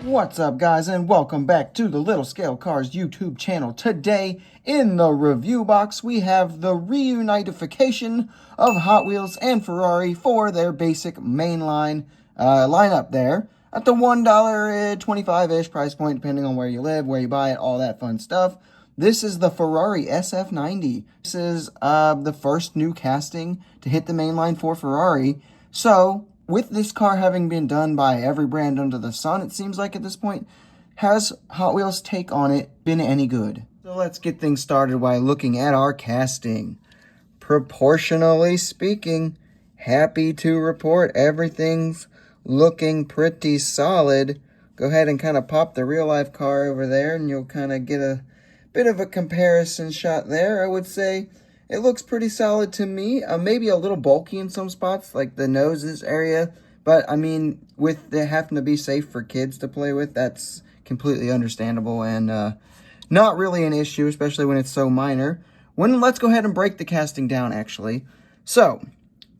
What's up, guys, and welcome back to the Little Scale Cars YouTube channel. Today, in the review box, we have the reunification of Hot Wheels and Ferrari for their basic mainline lineup there at the $1.25-ish price point, depending on where you live, where you buy it, all that fun stuff. This is the Ferrari SF90. This is the first new casting to hit the mainline for Ferrari. So, with this car having been done by every brand under the sun, it seems like at this point, has Hot Wheels' take on it been any good? So let's get things started by looking at our casting. Proportionally speaking, happy to report everything's looking pretty solid. Go ahead and kind of pop the real-life car over there, and you'll kind of get a bit of a comparison shot there. I would say it looks pretty solid to me. Maybe a little bulky in some spots, like the noses area. But, I mean, with it having to be safe for kids to play with, that's completely understandable and not really an issue, especially when it's so minor. Let's go ahead and break the casting down, actually. So,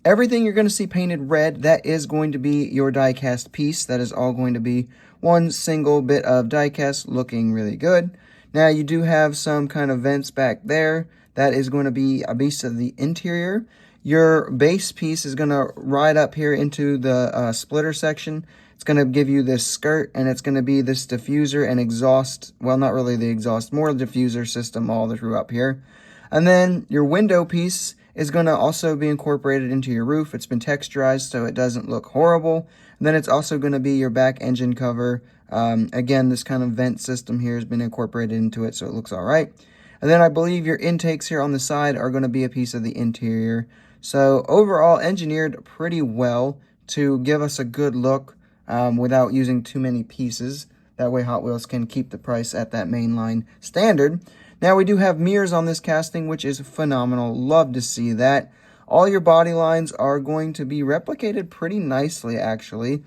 everything you're going to see painted red, that is going to be your die-cast piece. That is all going to be one single bit of die-cast looking really good. Now, you do have some kind of vents back there. That is going to be a piece of the interior. Your base piece is going to ride up here into the splitter section. It's going to give you this skirt, and it's going to be this diffuser and exhaust. Well, not really the exhaust, more the diffuser system all the through up here. And then your window piece is going to also be incorporated into your roof. It's been texturized so it doesn't look horrible. And then it's also going to be your back engine cover. Again, this kind of vent system here has been incorporated into it, so it looks all right. And then I believe your intakes here on the side are going to be a piece of the interior. So overall, engineered pretty well to give us a good look without using too many pieces. That way Hot Wheels can keep the price at that mainline standard. Now we do have mirrors on this casting, which is phenomenal. Love to see that. All your body lines are going to be replicated pretty nicely, actually.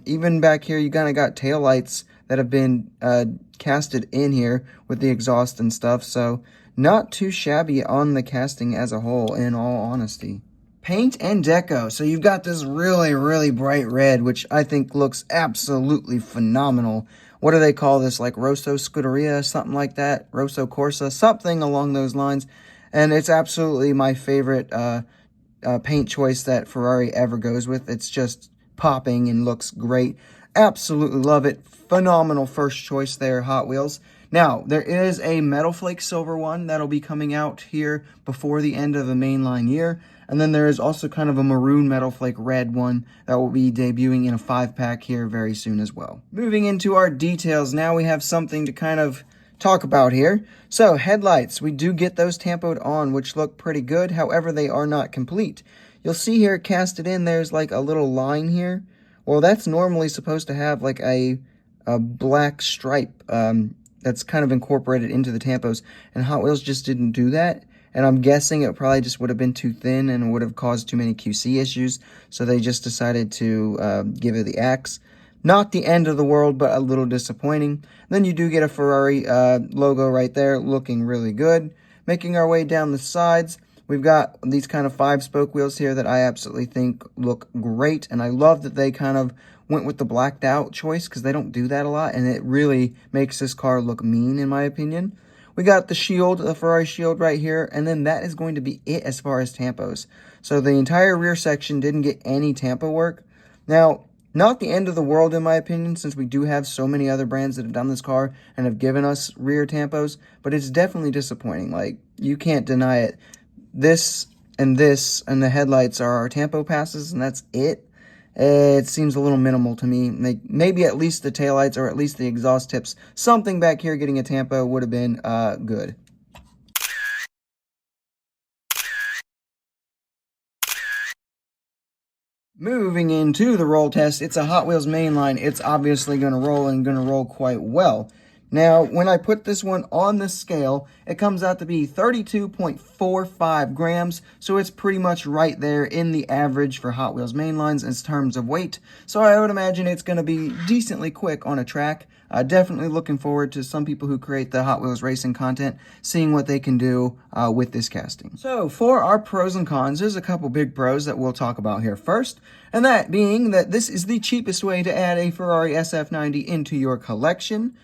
Even back here, you kind of got taillights that have been casted in here with the exhaust and stuff, so not too shabby on the casting as a whole, in all honesty. Paint and deco. So you've got this really, really bright red, which I think looks absolutely phenomenal. What do they call this? Like Rosso Scuderia, something like that? Rosso Corsa, something along those lines. And it's absolutely my favorite paint choice that Ferrari ever goes with. It's just popping and looks great. Absolutely love it. Phenomenal first choice there, Hot Wheels. Now, there is a Metal Flake Silver one that'll be coming out here before the end of the mainline year. And then there is also kind of a maroon Metal Flake Red one that will be debuting in a 5-pack here very soon as well. Moving into our details, now we have something to kind of talk about here. So, headlights, we do get those tampoed on, which look pretty good. However, they are not complete. You'll see here casted in, there's like a little line here. Well, that's normally supposed to have like a black stripe that's kind of incorporated into the tampos, and Hot Wheels just didn't do that. And I'm guessing it probably just would have been too thin and would have caused too many QC issues, so they just decided to give it the axe. Not the end of the world, but a little disappointing. Then you do get a Ferrari logo right there, looking really good. Making our way down the sides, we've got these kind of 5-spoke wheels here that I absolutely think look great, and I love that they kind of went with the blacked out choice because they don't do that a lot, and it really makes this car look mean, in my opinion. We got the shield, the Ferrari shield right here, and then that is going to be it as far as tampos. So the entire rear section didn't get any tampo work. Now, not the end of the world, in my opinion, since we do have so many other brands that have done this car and have given us rear tampos, but it's definitely disappointing. Like, you can't deny it. This and the headlights are our tampo passes, and that's it. It seems a little minimal to me. Maybe at least the taillights or at least the exhaust tips. Something back here getting a tampo would have been good. Moving into the roll test, it's a Hot Wheels mainline. It's obviously going to roll and going to roll quite well. Now, when I put this one on the scale, it comes out to be 32.45 grams, so it's pretty much right there in the average for Hot Wheels mainlines in terms of weight. So I would imagine it's going to be decently quick on a track. Definitely looking forward to some people who create the Hot Wheels racing content, seeing what they can do with this casting. So for our pros and cons, there's a couple big pros that we'll talk about here first, and that being that this is the cheapest way to add a Ferrari SF90 into your collection.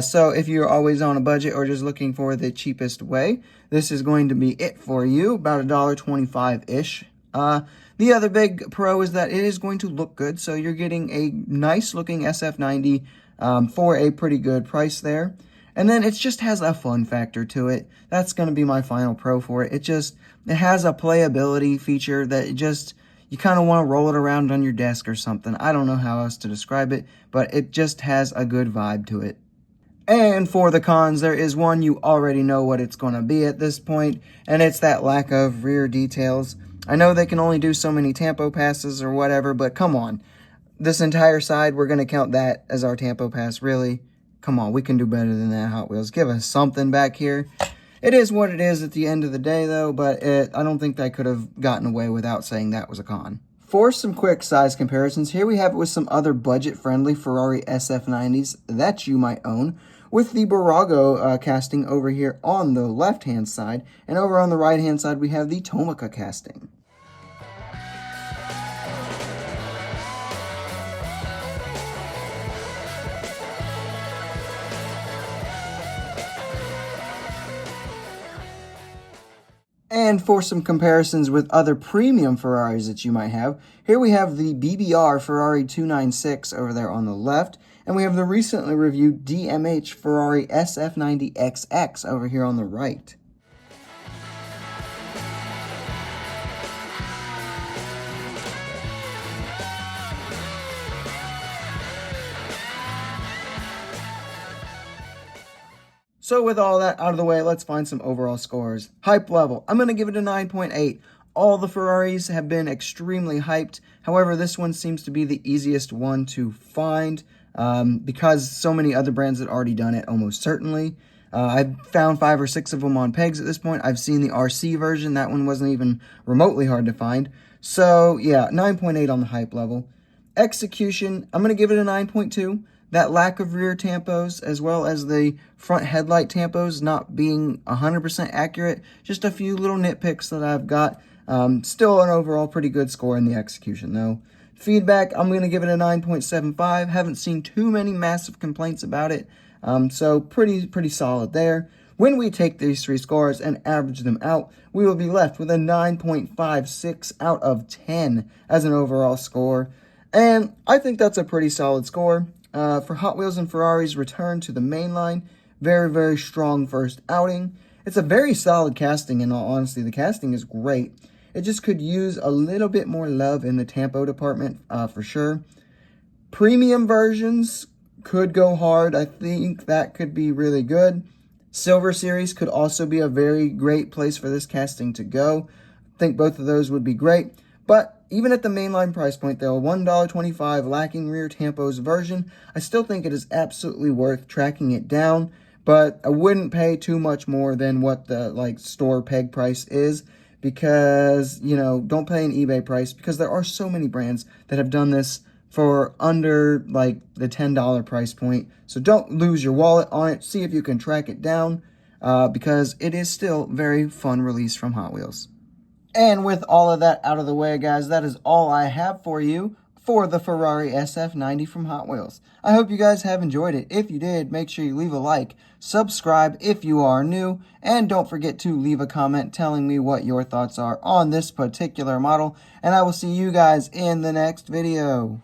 So if you're always on a budget or just looking for the cheapest way, this is going to be it for you, about $1.25-ish. The other big pro is that it is going to look good, so you're getting a nice looking SF90 for a pretty good price there. And then it just has a fun factor to it. That's going to be my final pro for it. It has a playability feature that you kind of want to roll it around on your desk or something. I don't know how else to describe it, but it just has a good vibe to it. And for the cons, there is one you already know what it's going to be at this point, and it's that lack of rear details. I know they can only do so many tampo passes or whatever, but come on. This entire side, we're going to count that as our tampo pass, really? Come on, we can do better than that, Hot Wheels. Give us something back here. It is what it is at the end of the day, though, but I don't think they could have gotten away without saying that was a con. For some quick size comparisons, here we have it with some other budget-friendly Ferrari SF90s that you might own, with the Burago casting over here on the left-hand side, and over on the right-hand side we have the Tomica casting. And for some comparisons with other premium Ferraris that you might have, here we have the BBR Ferrari 296 over there on the left, and we have the recently reviewed DMH Ferrari SF90 XX over here on the right. So with all that out of the way, let's find some overall scores. Hype level, I'm going to give it a 9.8. All the Ferraris have been extremely hyped. However, this one seems to be the easiest one to find because so many other brands had already done it, almost certainly. I've found 5 or 6 of them on pegs at this point. I've seen the RC version. That one wasn't even remotely hard to find. So, yeah, 9.8 on the hype level. Execution, I'm going to give it a 9.2. That lack of rear tampos, as well as the front headlight tampos not being 100% accurate, just a few little nitpicks that I've got. Still an overall pretty good score in the execution, though. Feedback, I'm going to give it a 9.75. Haven't seen too many massive complaints about it, so pretty solid there. When we take these 3 scores and average them out, we will be left with a 9.56 out of 10 as an overall score. And I think that's a pretty solid score. For Hot Wheels and Ferrari's return to the mainline, very strong first outing. It's a very solid casting, in all honesty. The casting is great. It just could use a little bit more love in the tampo department, for sure. Premium versions could go hard. I think that could be really good. Silver Series could also be a very great place for this casting to go. I think both of those would be great. But even at the mainline price point, though, $1.25 lacking rear tampos version, I still think it is absolutely worth tracking it down. But I wouldn't pay too much more than what the store peg price is, because, don't pay an eBay price, because there are so many brands that have done this for under the $10 price point. So don't lose your wallet on it. See if you can track it down, because it is still very fun release from Hot Wheels. And with all of that out of the way, guys, that is all I have for you for the Ferrari SF90 from Hot Wheels. I hope you guys have enjoyed it. If you did, make sure you leave a like, subscribe if you are new, and don't forget to leave a comment telling me what your thoughts are on this particular model, and I will see you guys in the next video.